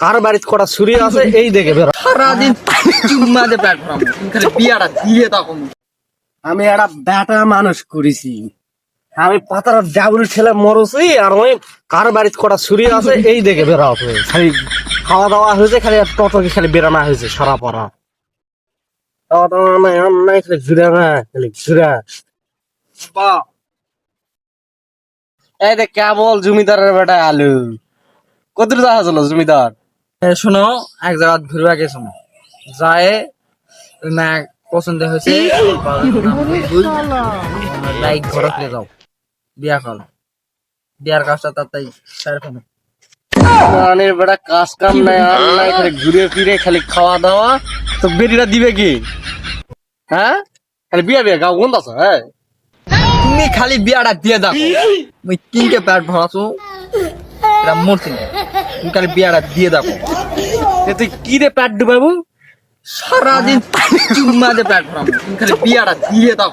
কার বাড়িতে কটা ছুরি আছে এই দেখে বেরো। সারাদিন চুম্মা দিয়ে পেট ভরাবো, তুমি খালি বিয়াটা দিয়ে তখন। আমি একটা বেটা মানুষ করেছি, আমি পাতার ডাবল ছেলে মরছি, আর ওই কার বাড়িতে কটা ছুরি আছে এই দেখে বেরো। খালি খাওয়া দাওয়া হয়েছে, খালি টটকে খালি বেরানো হয়েছে সারা পড়া। খাওয়া দাওয়া নাই, আম নাই, খালি ঘুরে না, খালি ঘুরে। এই দেখ কেবল জমিদারের বেটা আলু কত যাওয়া ছিল জমিদার। শোনো, এক জায়গা ঘুরবা গেছো না, যায় না পছন্দ হয়েছে, লাইক ঘরত নিয়ে যাও, বিয়া কর, বিয়ার কাজটা তাড়াতাড়ি সেরে ফেলো। মানে বেটা কাজ কাম নাই, আর নাই, খালি ঘুরে ফিরে খালি খাওয়া দাওয়া। তো বেটিটা দিবে কি? হ্যাঁ, খালি বিয়া বিয়া গাও গন্ধ আছে। হ্যাঁ, তুমি খালি বিয়াটা দিয়ে দাও, মুই কিনকে পেট ভরাছো, এটা মরছি না। তুমি খালি বিয়াটা দিয়ে দাও। তুই কি রে পেট ডুবাবো? সারাদিন চুম্মা দিয়ে পেট ভরাবো, তুমি খালি বিয়াটা দিয়ে দাও।